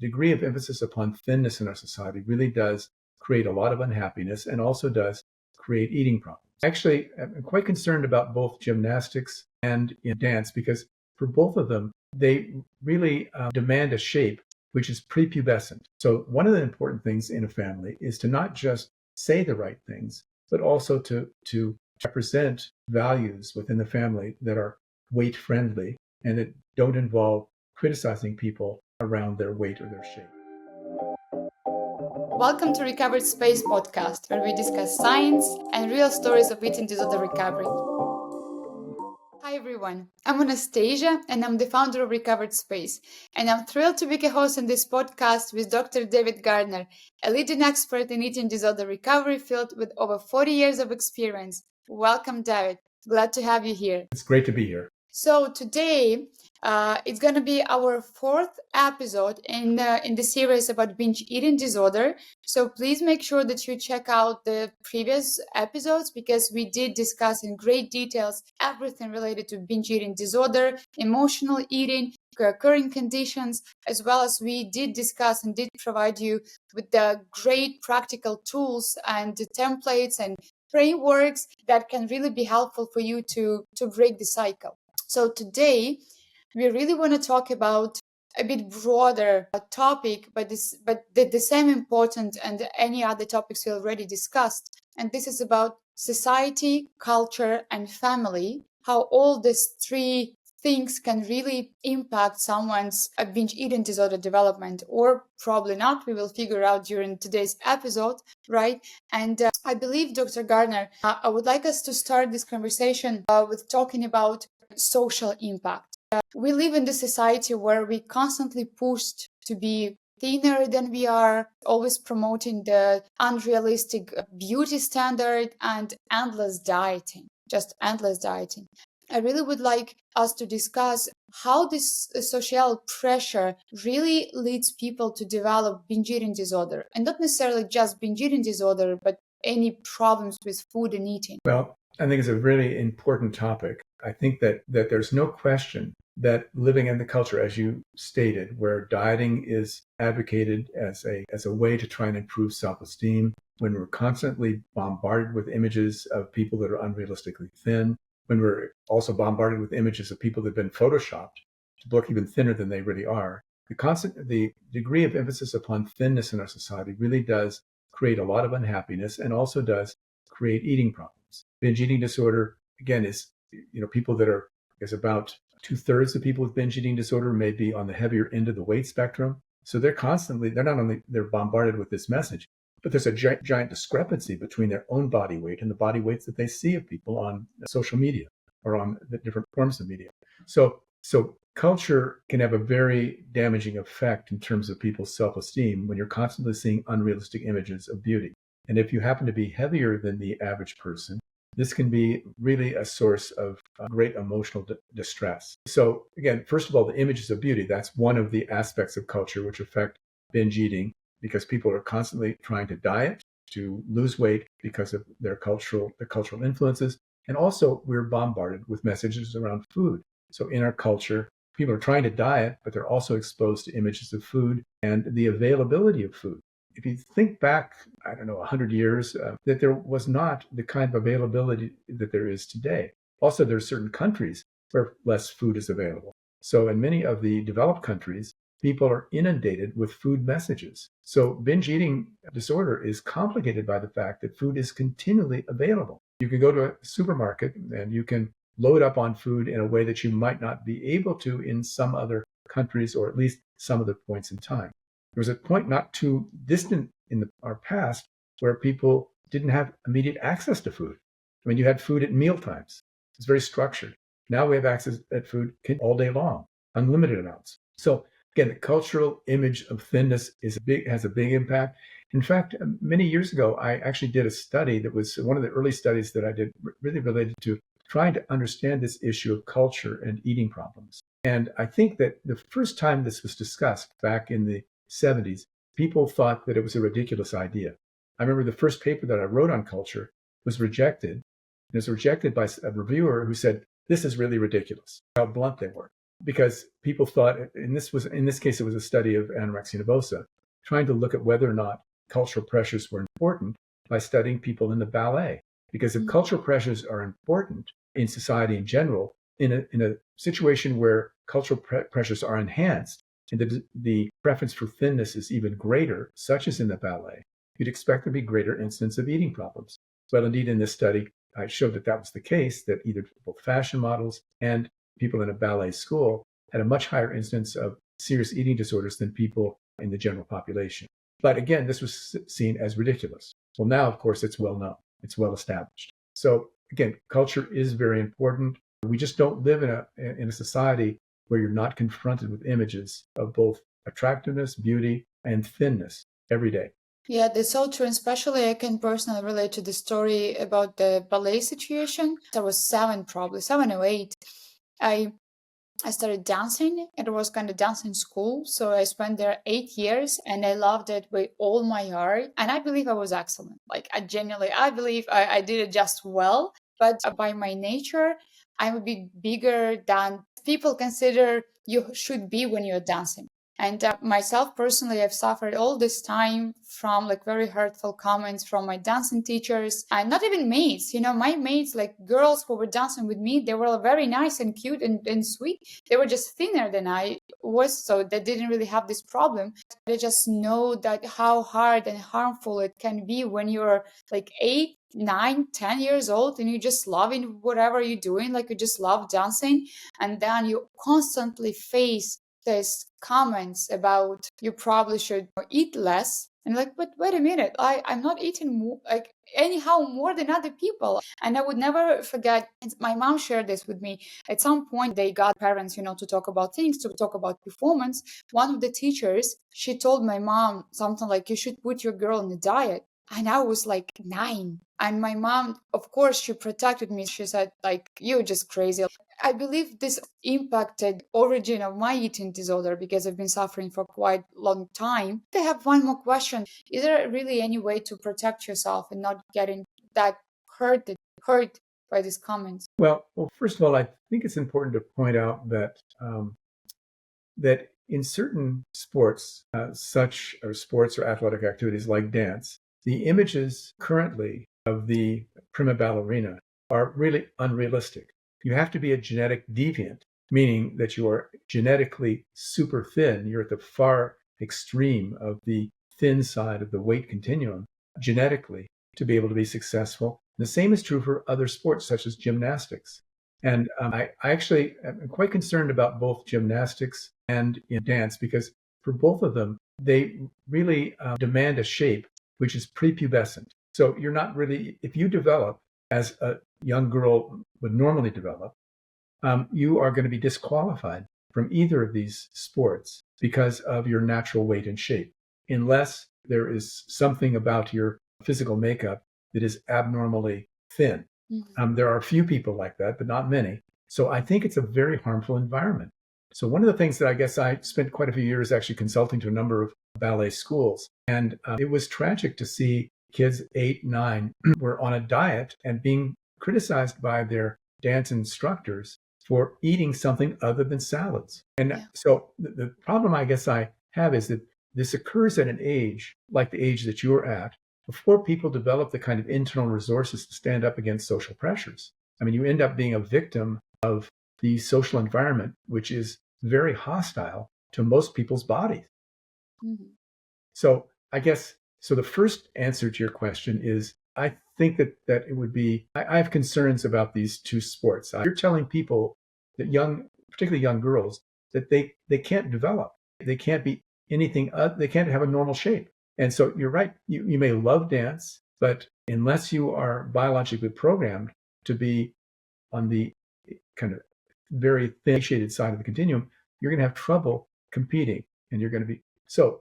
degree of emphasis upon thinness in our society really does create a lot of unhappiness and also does create eating problems. Actually, I'm quite concerned about both gymnastics and dance because for both of them, they really demand a shape which is prepubescent. So one of the important things in a family is to not just say the right things, but also to represent values within the family that are weight friendly and that don't involve criticizing people around their weight or their shape. Welcome to Recovered Space podcast, where we discuss science and real stories of eating disorder recovery. Hi everyone, I'm Anastasia and I'm the founder of Recovered Space, and I'm thrilled to be a host in this podcast with Dr. David Garner, a leading expert in eating disorder recovery field with over 40 years of experience. Welcome, David. Glad to have you here. It's great to be here. So today, it's going to be our fourth episode in the series about binge eating disorder. So please make sure that you check out the previous episodes because we did discuss in great details everything related to binge eating disorder, emotional eating, co-occurring conditions, as well as we did discuss and did provide you with the great practical tools and the templates and frameworks that can really be helpful for you to break the cycle. So today, we really want to talk about a bit broader topic, but the same important and any other topics we already discussed. And this is about society, culture, and family, how all these three things can really impact someone's binge eating disorder development, or probably not. We will figure out during today's episode, right? And I believe, Dr. Garner, I would like us to start this conversation with talking about social impact. We live in the society where we constantly pushed to be thinner than we are, always promoting the unrealistic beauty standard and endless dieting, just endless dieting. I really would like us to discuss how this social pressure really leads people to develop binge eating disorder, and not necessarily just binge eating disorder, but any problems with food and eating. Well, I think it's a really important topic. I think that there's no question that living in the culture, as you stated, where dieting is advocated as a way to try and improve self-esteem, when we're constantly bombarded with images of people that are unrealistically thin, when we're also bombarded with images of people that have been photoshopped to look even thinner than they really are, the degree of emphasis upon thinness in our society really does create a lot of unhappiness and also does create eating problems. Binge eating disorder, again, is, people that are, about 2/3 of people with binge eating disorder may be on the heavier end of the weight spectrum. So they're bombarded with this message, but there's a giant discrepancy between their own body weight and the body weights that they see of people on social media or on the different forms of media. So culture can have a very damaging effect in terms of people's self-esteem when you're constantly seeing unrealistic images of beauty. And if you happen to be heavier than the average person, this can be really a source of great emotional distress. So again, first of all, the images of beauty, that's one of the aspects of culture which affect binge eating, because people are constantly trying to diet, to lose weight because of the cultural influences. And also we're bombarded with messages around food. So in our culture, people are trying to diet, but they're also exposed to images of food and the availability of food. If you think back, 100 years, that there was not the kind of availability that there is today. Also, there are certain countries where less food is available. So in many of the developed countries, people are inundated with food messages. So binge eating disorder is complicated by the fact that food is continually available. You can go to a supermarket and you can load up on food in a way that you might not be able to in some other countries, or at least some other points in time. There was a point not too distant in our past where people didn't have immediate access to food. I mean, you had food at meal times. It's very structured. Now we have access to food all day long, unlimited amounts. So again, the cultural image of thinness has a big impact. In fact, many years ago, I actually did a study that was one of the early studies that I did really related to trying to understand this issue of culture and eating problems. And I think that the first time this was discussed back in the 70s, people thought that it was a ridiculous idea. I remember the first paper that I wrote on culture was rejected. It was rejected by a reviewer who said, "This is really ridiculous," how blunt they were. because people thought, and in this case, it was a study of anorexia nervosa, trying to look at whether or not cultural pressures were important by studying people in the ballet. Because if cultural pressures are important in society in general, in a situation where cultural pressures are enhanced and the preference for thinness is even greater, such as in the ballet, you'd expect there to be greater incidence of eating problems. Well, indeed, in this study, I showed that that was the case, that either both fashion models and people in a ballet school had a much higher incidence of serious eating disorders than people in the general population. But again, this was seen as ridiculous. Well, now, of course, it's well known. It's well established. So again, culture is very important. We just don't live in a society where you're not confronted with images of both attractiveness, beauty, and thinness every day. Yeah, that's so true. And especially I can personally relate to the story about the ballet situation. I was probably 7 or 8. I started dancing. It was kind of dancing school. So I spent there 8 years and I loved it with all my heart. And I believe I was excellent. Like I believe I did it just well. But by my nature, I'm a bit bigger than people consider you should be when you're dancing. And myself personally, I've suffered all this time from like very hurtful comments from my dancing teachers and not even mates. My mates, like girls who were dancing with me, they were very nice and cute and sweet. They were just thinner than I was, so they didn't really have this problem. They just know that how hard and harmful it can be when you're like 8, 9, 10 years old and you're just loving whatever you're doing, like you just love dancing, and then you constantly face these comments about you probably should eat less, and like, but wait a minute, I'm not eating more than other people. And I would never forget, my mom shared this with me. At some point they got parents to talk about things, to talk about performance. One of the teachers, she told my mom something like, you should put your girl on a diet. And I was like 9. And my mom, of course, she protected me. She said, like, you're just crazy. I believe this impacted origin of my eating disorder because I've been suffering for quite a long time. I have one more question. Is there really any way to protect yourself and not getting that hurt by these comments? Well, first of all, I think it's important to point out that that in certain sports, sports or athletic activities like dance, the images currently of the prima ballerina are really unrealistic. You have to be a genetic deviant, meaning that you are genetically super thin. You're at the far extreme of the thin side of the weight continuum genetically to be able to be successful. The same is true for other sports such as gymnastics. And I actually am quite concerned about both gymnastics and dance because for both of them, they really demand a shape which is prepubescent. So you're not really, if you develop as a young girl would normally develop, you are going to be disqualified from either of these sports because of your natural weight and shape, unless there is something about your physical makeup that is abnormally thin. Mm-hmm. There are a few people like that, but not many. So I think it's a very harmful environment. So one of the things that I guess I spent quite a few years actually consulting to a number of ballet schools, and it was tragic to see kids 8, 9 were on a diet and being criticized by their dance instructors for eating something other than salads. And so the problem I guess I have is that this occurs at an age like the age that you're at, before people develop the kind of internal resources to stand up against social pressures. I mean, you end up being a victim of the social environment, which is very hostile to most people's bodies. Mm-hmm. So I guess, the first answer to your question is, I think that it would be, I have concerns about these two sports. You're telling people that particularly young girls, that they can't develop. They can't be anything, they can't have a normal shape. And so you're right, you may love dance, but unless you are biologically programmed to be on the kind of very thin shaded side of the continuum, you're going to have trouble competing. And you're going to be, so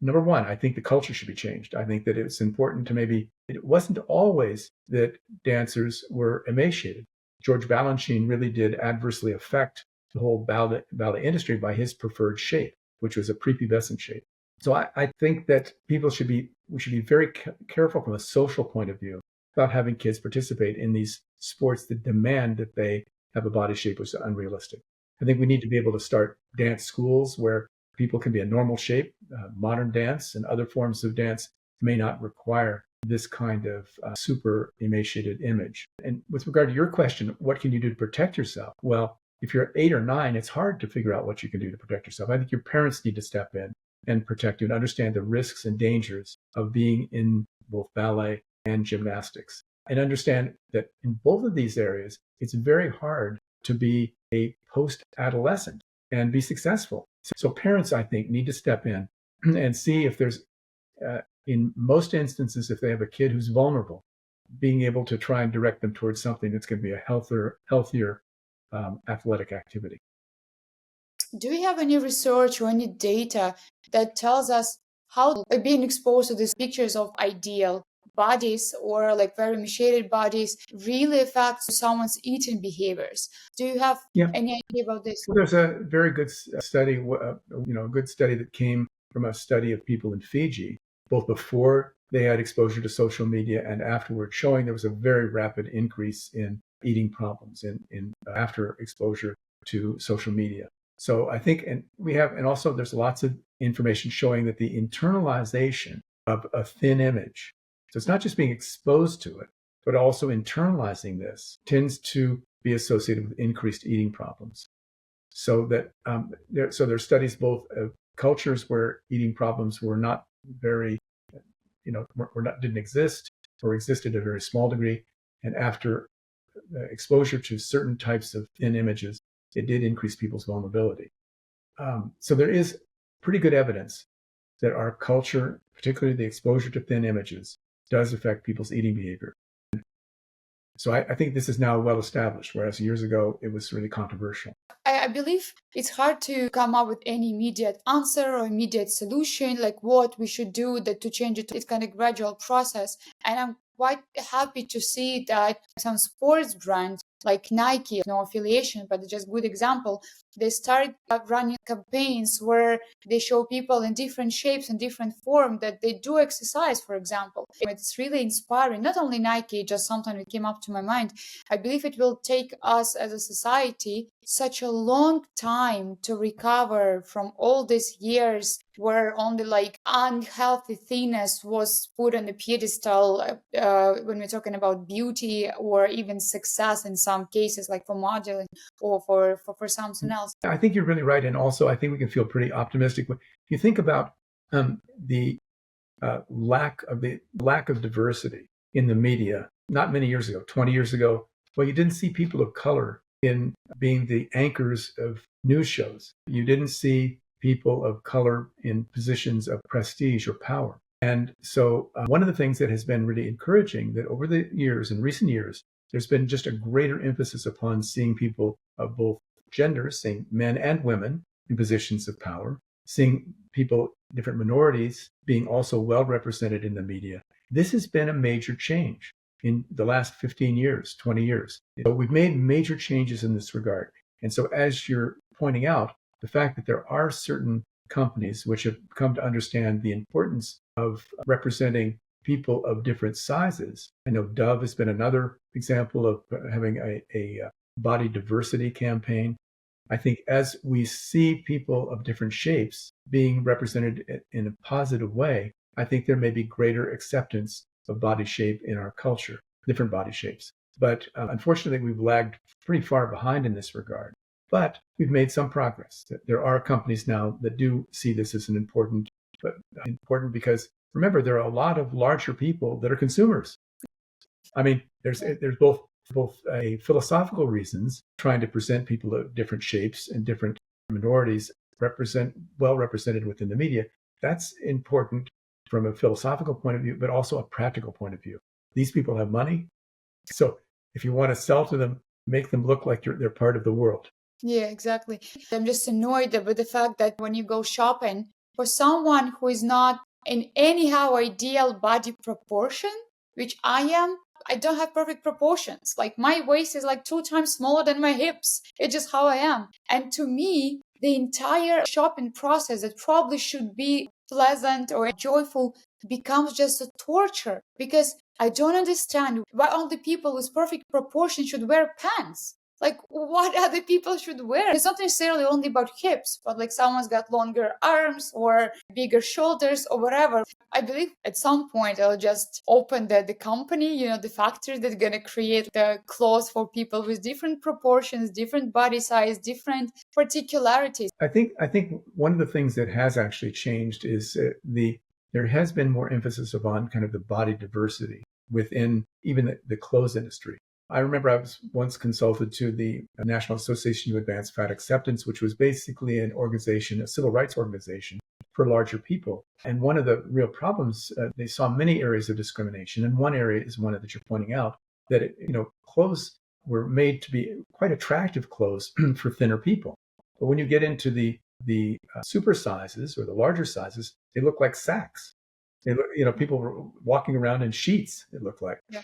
number one, I think the culture should be changed. I think that it's important to it wasn't always that dancers were emaciated. George Balanchine really did adversely affect the whole ballet industry by his preferred shape, which was a prepubescent shape. So I think that we should be very careful from a social point of view about having kids participate in these sports that demand that they have a body shape which is unrealistic. I think we need to be able to start dance schools where people can be a normal shape. Modern dance and other forms of dance may not require this kind of super emaciated image. And with regard to your question, what can you do to protect yourself? Well, if you're 8 or 9, it's hard to figure out what you can do to protect yourself. I think your parents need to step in and protect you and understand the risks and dangers of being in both ballet and gymnastics. And understand that in both of these areas, it's very hard to be a post-adolescent and be successful. So parents, I think, need to step in and see if there's, in most instances, if they have a kid who's vulnerable, being able to try and direct them towards something that's going to be a healthier athletic activity. Do we have any research or any data that tells us how being exposed to these pictures of ideal bodies or like very emaciated bodies really affects someone's eating behaviors? Do you have any idea about this? Well, there's a very good study, a good study that came from a study of people in Fiji, both before they had exposure to social media and afterward, showing there was a very rapid increase in eating problems in after exposure to social media. So I think, and also there's lots of information showing that the internalization of a thin image, so it's not just being exposed to it, but also internalizing this tends to be associated with increased eating problems. So that there's studies both of cultures where eating problems were not very, didn't exist or existed at a very small degree, and after exposure to certain types of thin images, it did increase people's vulnerability. So there is pretty good evidence that our culture, particularly the exposure to thin images, does affect people's eating behavior. So I think this is now well established, whereas years ago it was really controversial. I believe it's hard to come up with any immediate answer or immediate solution, like what we should do to change it. It's kind of gradual process. And I'm quite happy to see that some sports brands like Nike, no affiliation, but just good example, they started running campaigns where they show people in different shapes and different form that they do exercise, for example. It's really inspiring. Not only Nike, just something that came up to my mind. I believe it will take us as a society such a long time to recover from all these years where only like unhealthy thinness was put on the pedestal when we're talking about beauty or even success in some cases, like for modeling or for something else. I think you're really right. And also, I think we can feel pretty optimistic. If you think about the lack of diversity in the media, not many years ago, 20 years ago, well, you didn't see people of color in being the anchors of news shows. You didn't see people of color in positions of prestige or power. And so one of the things that has been really encouraging that over the years, in recent years, there's been just a greater emphasis upon seeing people of both genders, seeing men and women in positions of power, seeing people, different minorities, being also well represented in the media. This has been a major change in the last 15 years, 20 years. So we've made major changes in this regard. And so as you're pointing out, the fact that there are certain companies which have come to understand the importance of representing people of different sizes. I know Dove has been another example of having a body diversity campaign. I think as we see people of different shapes being represented in a positive way, I think there may be greater acceptance of body shape in our culture, different body shapes. But unfortunately, we've lagged pretty far behind in this regard. But we've made some progress. There are companies now that do see this as an important because remember, there are a lot of larger people that are consumers. I mean, there's both a philosophical reasons trying to present people of different shapes and different minorities well represented within the media. That's important from a philosophical point of view, but also a practical point of view. These people have money. So if you want to sell to them, make them look like they're part of the world. Yeah, exactly. I'm just annoyed with the fact that when you go shopping, for someone who is not in anyhow ideal body proportion, which I am, I don't have perfect proportions. Like my waist is like 2 times smaller than my hips. It's just how I am. And to me, the entire shopping process that probably should be pleasant or joyful becomes just a torture because I don't understand why only people with perfect proportion should wear pants. like what other people should wear. It's not necessarily only about hips, but like someone's got longer arms or bigger shoulders or whatever. I believe at some point I'll just open the company, the factory that's gonna create the clothes for people with different proportions, different body size, different particularities. I think one of the things that has actually changed is there has been more emphasis upon kind of the body diversity within even the clothes industry. I remember I was once consulted to the National Association to Advance Fat Acceptance, which was basically an organization, a civil rights organization for larger people. And one of the real problems, they saw many areas of discrimination. And one area is one that you're pointing out, that clothes were made to be quite attractive clothes for thinner people. But when you get into the super sizes or the larger sizes, they look like sacks. They look, people were walking around in sheets. It looked like. Yeah.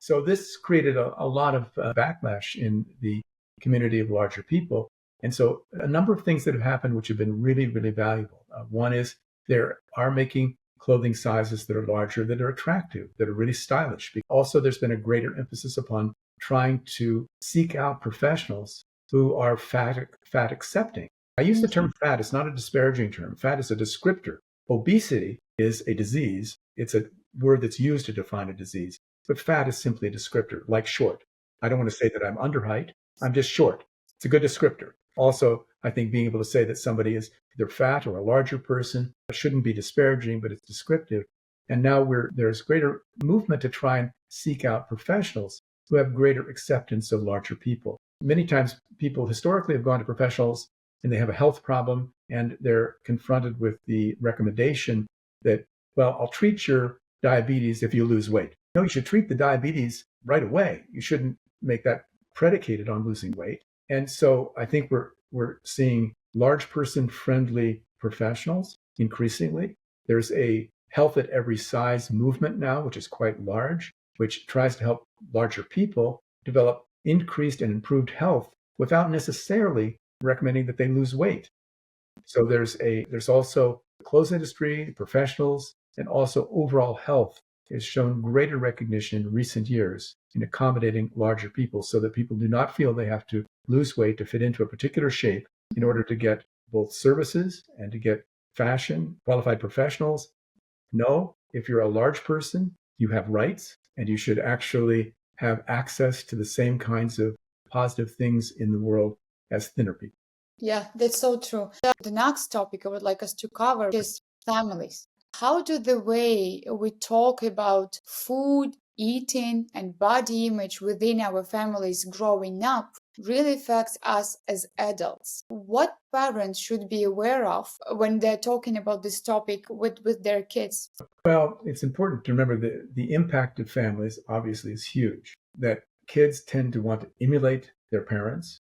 So this created a lot of backlash in the community of larger people. And so a number of things that have happened which have been really, really valuable. One is they are making clothing sizes that are larger, that are attractive, that are really stylish. Also, there's been a greater emphasis upon trying to seek out professionals who are fat accepting. I use the term fat. It's not a disparaging term. Fat is a descriptor. Obesity is a disease. It's a word that's used to define a disease. But fat is simply a descriptor, like short. I don't want to say that I'm underheight. I'm just short. It's a good descriptor. Also, I think being able to say that somebody is either fat or a larger person shouldn't be disparaging, but it's descriptive. And now there's greater movement to try and seek out professionals who have greater acceptance of larger people. Many times people historically have gone to professionals and they have a health problem and they're confronted with the recommendation that, well, I'll treat your diabetes if you lose weight. No, you should treat the diabetes right away. You shouldn't make that predicated on losing weight. And so I think we're seeing large person friendly professionals increasingly. There's a health at every size movement now, which is quite large, which tries to help larger people develop increased and improved health without necessarily recommending that they lose weight. So there's also the clothes industry, professionals, and also overall health has shown greater recognition in recent years in accommodating larger people so that people do not feel they have to lose weight to fit into a particular shape in order to get both services and to get fashion, qualified professionals. No, if you're a large person, you have rights and you should actually have access to the same kinds of positive things in the world as thinner people. Yeah, that's so true. The next topic I would like us to cover is families. How do the way we talk about food, eating, and body image within our families growing up really affects us as adults? What parents should be aware of when they're talking about this topic with their kids? Well, it's important to remember that the impact of families obviously is huge, that kids tend to want to emulate their parents.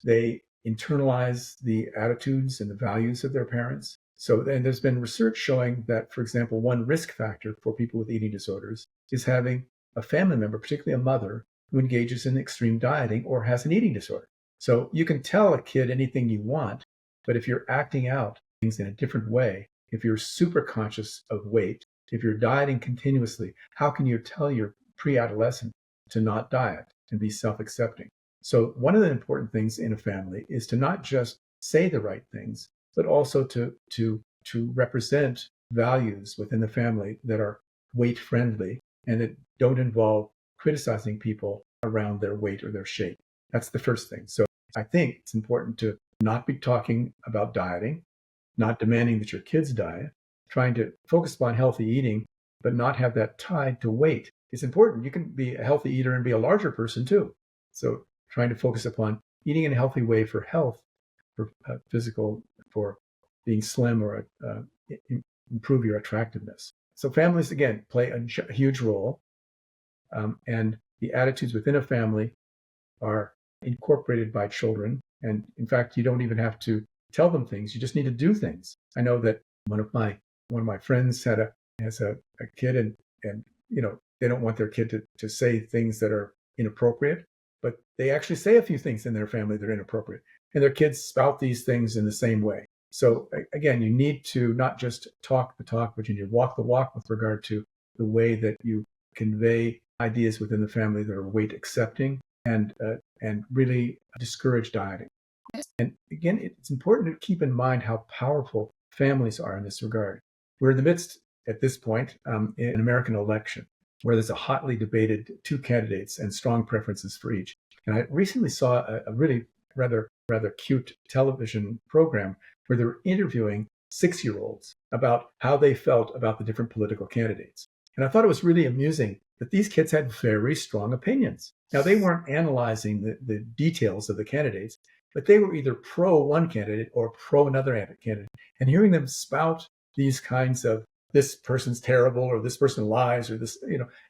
They internalize the attitudes and the values of their parents. And there's been research showing that, for example, one risk factor for people with eating disorders is having a family member, particularly a mother, who engages in extreme dieting or has an eating disorder. So you can tell a kid anything you want, but if you're acting out things in a different way, if you're super conscious of weight, if you're dieting continuously, how can you tell your pre-adolescent to not diet and be self-accepting? So one of the important things in a family is to not just say the right things, but also to represent values within the family that are weight friendly and that don't involve criticizing people around their weight or their shape. That's the first thing. So I think it's important to not be talking about dieting, not demanding that your kids diet, trying to focus upon healthy eating, but not have that tied to weight. It's important. You can be a healthy eater and be a larger person too. So trying to focus upon eating in a healthy way for health, for physical, for being slim or improve your attractiveness. So families, again, play a huge role. And the attitudes within a family are incorporated by children. And in fact, you don't even have to tell them things. You just need to do things. I know that one of my friends has a kid and they don't want their kid to say things that are inappropriate, but they actually say a few things in their family that are inappropriate. And their kids spout these things in the same way. So again, you need to not just talk the talk, but you need to walk the walk with regard to the way that you convey ideas within the family that are weight accepting and really discourage dieting. And again, it's important to keep in mind how powerful families are in this regard. We're in the midst, at this point, in an American election where there's a hotly debated two candidates and strong preferences for each. And I recently saw a really rather cute television program where they were interviewing 6-year-olds about how they felt about the different political candidates. And I thought it was really amusing that these kids had very strong opinions. Now, they weren't analyzing the details of the candidates, but they were either pro one candidate or pro another candidate. And hearing them spout these kinds of this person's terrible or this person lies or this,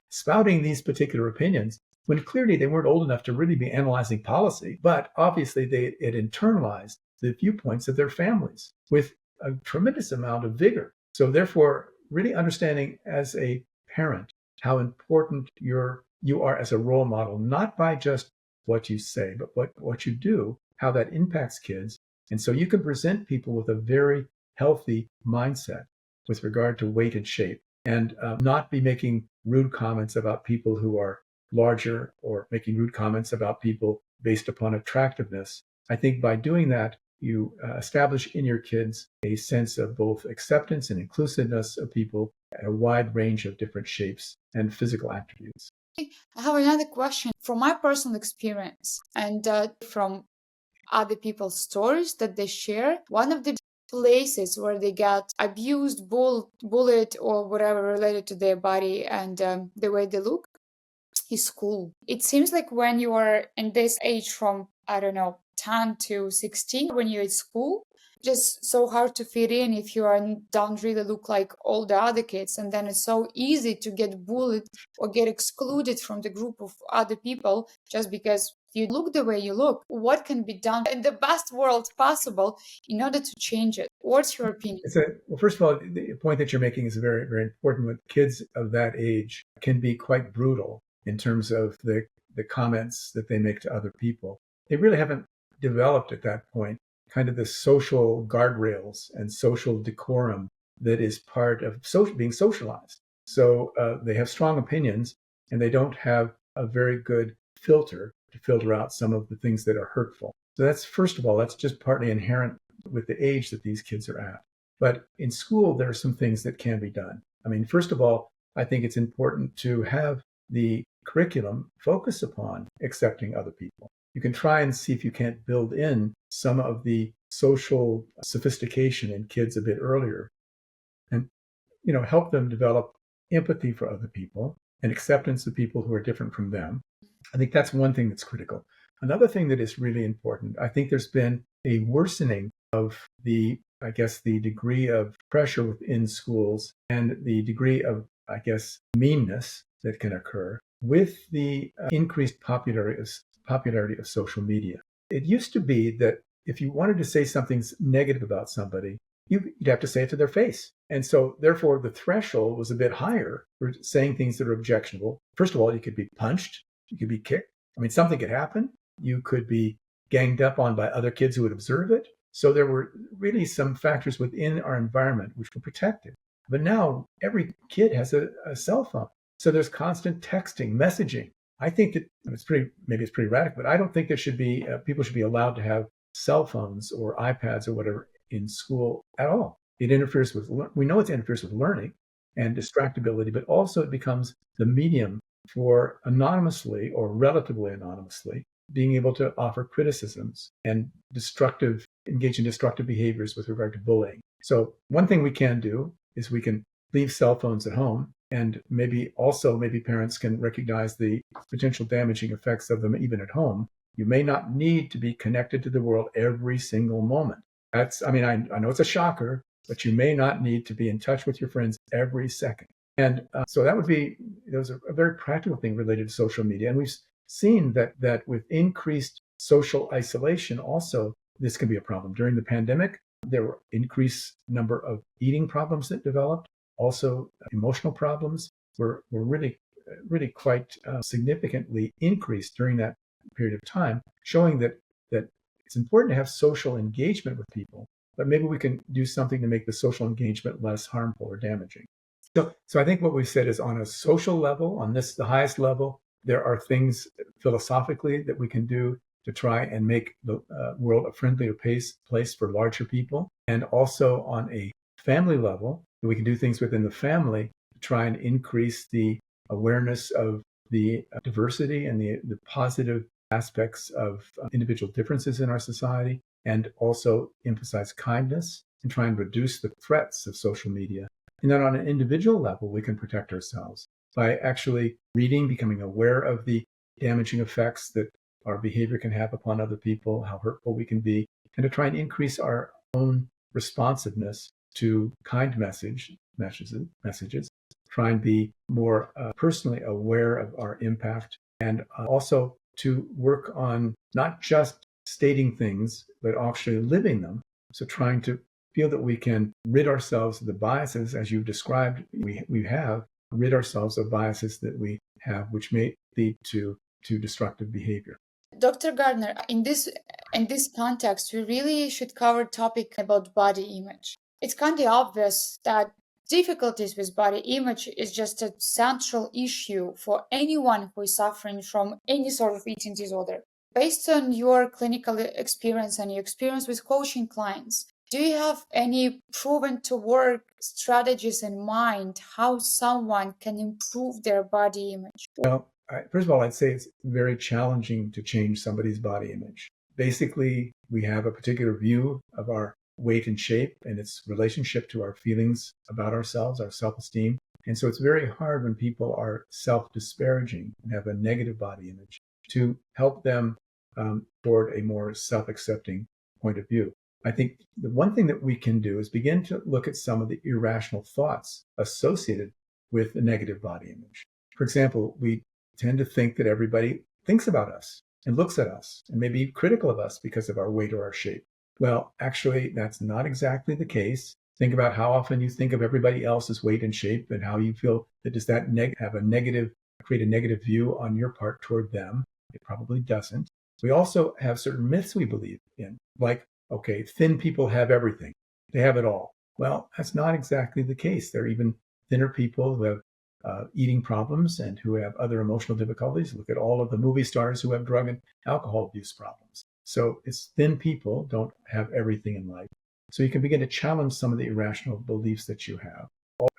spouting these particular opinions when clearly they weren't old enough to really be analyzing policy, but obviously they had internalized the viewpoints of their families with a tremendous amount of vigor. So therefore, really understanding as a parent how important you are as a role model, not by just what you say, but what you do, how that impacts kids. And so you can present people with a very healthy mindset with regard to weight and shape, and not be making rude comments about people who are larger or making rude comments about people based upon attractiveness. I think by doing that, you establish in your kids a sense of both acceptance and inclusiveness of people at a wide range of different shapes and physical attributes. I have another question from my personal experience and from other people's stories that they share. One of the places where they get abused, bullied, or whatever related to their body and the way they look is school. It seems like when you are in this age from, 10 to 16, when you're at school, just so hard to fit in if don't really look like all the other kids. And then it's so easy to get bullied or get excluded from the group of other people just because you look the way you look. What can be done in the best world possible in order to change it? What's your opinion? Well, first of all, the point that you're making is very, very important. With kids of that age can be quite brutal in terms of the comments that they make to other people. They really haven't developed at that point kind of the social guardrails and social decorum that is part of being socialized. So they have strong opinions, and they don't have a very good filter to filter out some of the things that are hurtful. So that's, first of all, that's just partly inherent with the age that these kids are at. But in school, there are some things that can be done. I mean, first of all, I think it's important to have the curriculum focus upon accepting other people. You can try and see if you can't build in some of the social sophistication in kids a bit earlier and, help them develop empathy for other people and acceptance of people who are different from them. I think that's one thing that's critical. Another thing that is really important, I think there's been a worsening of the degree of pressure within schools and the degree of, meanness that can occur with the increased popularity of social media. It used to be that if you wanted to say something negative about somebody, you'd have to say it to their face. And so therefore the threshold was a bit higher for saying things that are objectionable. First of all, you could be punched, you could be kicked. I mean, something could happen. You could be ganged up on by other kids who would observe it. So there were really some factors within our environment which were protected. But now every kid has a cell phone. So there's constant texting, messaging. I think that it's pretty radical, but I don't think there should be, people should be allowed to have cell phones or iPads or whatever in school at all. It interferes with, we know it interferes with learning and distractibility, but also it becomes the medium for anonymously or relatively anonymously being able to offer criticisms and engage in destructive behaviors with regard to bullying. So one thing we can do is we can leave cell phones at home, and maybe parents can recognize the potential damaging effects of them even at home. You may not need to be connected to the world every single moment. I know it's a shocker, but you may not need to be in touch with your friends every second. And so that was a very practical thing related to social media. And we've seen that with increased social isolation, also, this can be a problem. During the pandemic, there were increased number of eating problems that developed. Also, emotional problems were really quite significantly increased during that period of time, showing that it's important to have social engagement with people, but maybe we can do something to make the social engagement less harmful or damaging. So I think what we've said is on a social level, the highest level, there are things philosophically that we can do to try and make the world a friendlier place for larger people. And also on a family level, we can do things within the family to try and increase the awareness of the diversity and the positive aspects of individual differences in our society, and also emphasize kindness and try and reduce the threats of social media. And then on an individual level, we can protect ourselves by actually reading, becoming aware of the damaging effects that our behavior can have upon other people, how hurtful we can be, and to try and increase our own responsiveness to kind messages, try and be more personally aware of our impact, and also to work on not just stating things, but actually living them. So trying to feel that we can rid ourselves of the biases, as you've described, rid ourselves of biases that we have, which may lead to destructive behavior. Dr. Garner, in this context, we really should cover a topic about body image. It's kind of obvious that difficulties with body image is just a central issue for anyone who is suffering from any sort of eating disorder. Based on your clinical experience and your experience with coaching clients, do you have any proven to work strategies in mind how someone can improve their body image? Well, first of all, I'd say it's very challenging to change somebody's body image. Basically, we have a particular view of our weight and shape and its relationship to our feelings about ourselves, our self-esteem. And so it's very hard when people are self-disparaging and have a negative body image to help them toward a more self-accepting point of view. I think the one thing that we can do is begin to look at some of the irrational thoughts associated with a negative body image. For example, we tend to think that everybody thinks about us and looks at us and may be critical of us because of our weight or our shape. Well, actually, that's not exactly the case. Think about how often you think of everybody else's weight and shape and how you feel that does that create a negative view on your part toward them. It probably doesn't. We also have certain myths we believe in, like, okay, thin people have everything. They have it all. Well, that's not exactly the case. There are even thinner people who have eating problems and who have other emotional difficulties. Look at all of the movie stars who have drug and alcohol abuse problems. So it's thin people don't have everything in life. So you can begin to challenge some of the irrational beliefs that you have.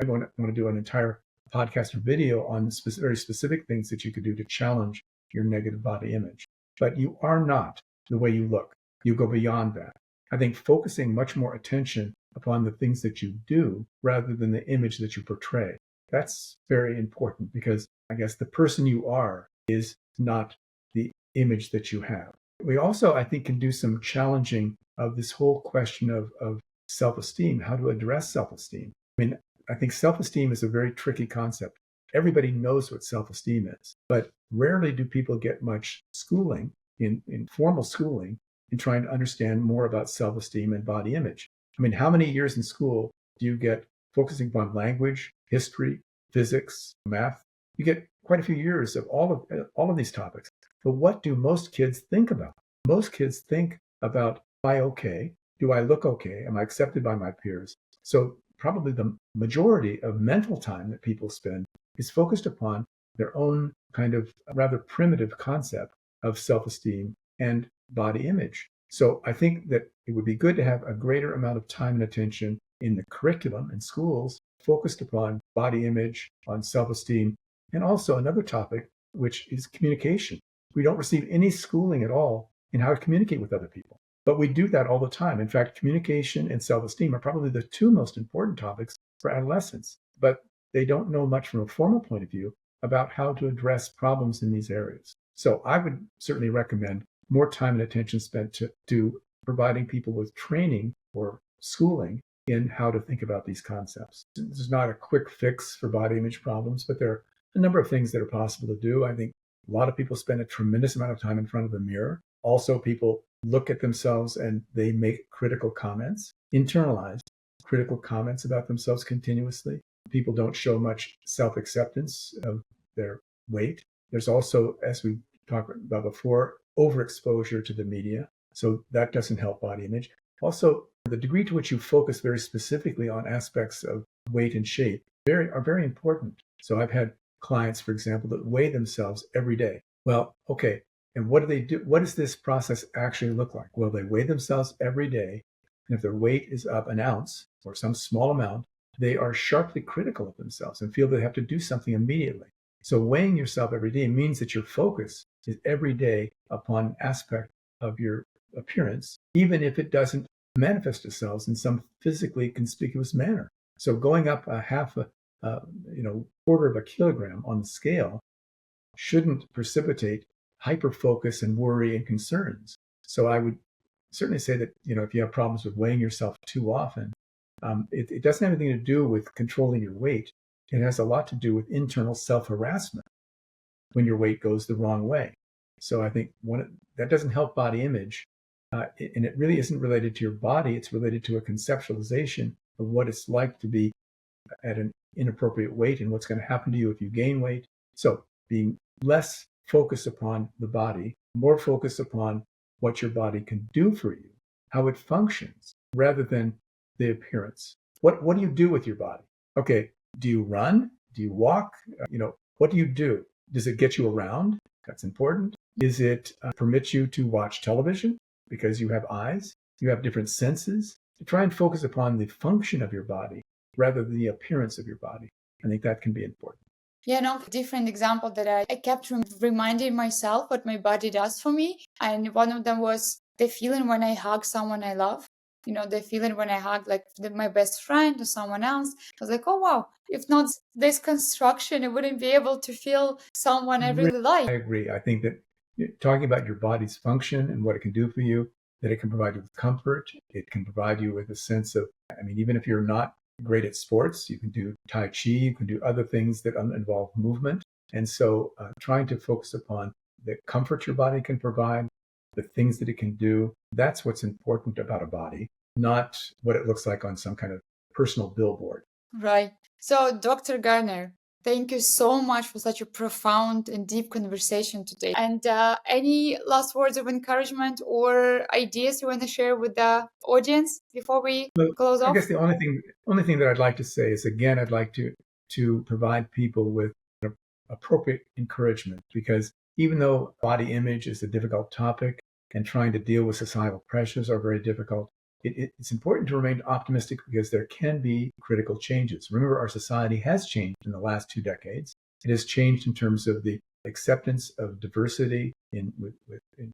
I want to do an entire podcast or video on very specific things that you could do to challenge your negative body image. But you are not the way you look. You go beyond that. I think focusing much more attention upon the things that you do rather than the image that you portray. That's very important because I guess the person you are is not the image that you have. We also, I think, can do some challenging of this whole question of self-esteem, how to address self-esteem. I mean, I think self-esteem is a very tricky concept. Everybody knows what self-esteem is, but rarely do people get much schooling, in formal schooling, in trying to understand more about self-esteem and body image. I mean, how many years in school do you get focusing upon language, history, physics, math? You get quite a few years of all of these topics. But what do most kids think about? Most kids think about, am I okay? Do I look okay? Am I accepted by my peers? So probably the majority of mental time that people spend is focused upon their own kind of rather primitive concept of self-esteem and body image. So I think that it would be good to have a greater amount of time and attention in the curriculum in schools focused upon body image, on self-esteem, and also another topic, which is communication. We don't receive any schooling at all in how to communicate with other people, but we do that all the time. In fact, communication and self-esteem are probably the two most important topics for adolescents, but they don't know much from a formal point of view about how to address problems in these areas. So I would certainly recommend more time and attention spent to providing people with training or schooling in how to think about these concepts. This is not a quick fix for body image problems, but there are a number of things that are possible to do. I think a lot of people spend a tremendous amount of time in front of the mirror. Also, people look at themselves and they make critical comments, internalized critical comments about themselves continuously. People don't show much self-acceptance of their weight. There's also, as we talked about before, overexposure to the media. So that doesn't help body image. Also, the degree to which you focus very specifically on aspects of weight and shape are very important. So I've had clients, for example, that weigh themselves every day. Well, okay. And what do they do? What does this process actually look like? Well, they weigh themselves every day. And if their weight is up an ounce or some small amount, they are sharply critical of themselves and feel they have to do something immediately. So weighing yourself every day means that your focus is every day upon an aspect of your appearance, even if it doesn't manifest itself in some physically conspicuous manner. So going up a half a quarter of a kilogram on the scale shouldn't precipitate hyperfocus and worry and concerns. So I would certainly say that if you have problems with weighing yourself too often, it doesn't have anything to do with controlling your weight. It has a lot to do with internal self-harassment when your weight goes the wrong way. So I think that doesn't help body image, and it really isn't related to your body. It's related to a conceptualization of what it's like to be at an inappropriate weight and what's going to happen to you if you gain weight. So being less focused upon the body, more focused upon what your body can do for you, how it functions, rather than the appearance. What do you do with your body? Okay, do you run? Do you walk? What do you do? Does it get you around? That's important. Is it permit you to watch television because you have eyes? You have different senses. To try and focus upon the function of your body rather than the appearance of your body. I think that can be important. Yeah, no, different example that I kept reminding myself what my body does for me. And one of them was the feeling when I hug someone I love. The feeling when I hug like my best friend or someone else. I was like, oh, wow, if not this construction, I wouldn't be able to feel someone I really like. I agree. I think that talking about your body's function and what it can do for you, that it can provide you with comfort. It can provide you with a sense of, even if you're not great at sports, you can do Tai Chi, you can do other things that involve movement. And so trying to focus upon the comfort your body can provide, the things that it can do, that's what's important about a body, not what it looks like on some kind of personal billboard. Right. So, Dr. Garner, thank you so much for such a profound and deep conversation today. And any last words of encouragement or ideas you want to share with the audience before we close off? I guess the only thing that I'd like to say is, again, I'd like to provide people with appropriate encouragement, because even though body image is a difficult topic and trying to deal with societal pressures are very difficult, it's important to remain optimistic because there can be critical changes. Remember, our society has changed in the last 2 decades. It has changed in terms of the acceptance of diversity in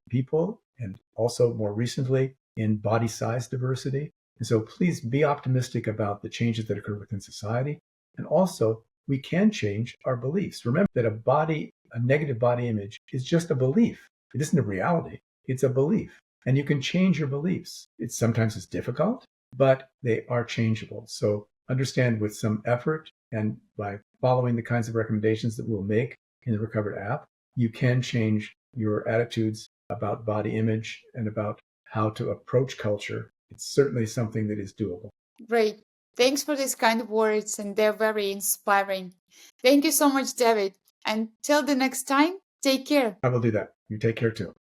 people, and also more recently in body size diversity. And so please be optimistic about the changes that occur within society. And also, we can change our beliefs. Remember that a negative body image is just a belief. It isn't a reality. It's a belief. And you can change your beliefs. Sometimes it's difficult, but they are changeable. So understand, with some effort and by following the kinds of recommendations that we'll make in the Recovered app, you can change your attitudes about body image and about how to approach culture. It's certainly something that is doable. Great. Thanks for these kind words, and they're very inspiring. Thank you so much, David. And till the next time, take care. I will do that. You take care too.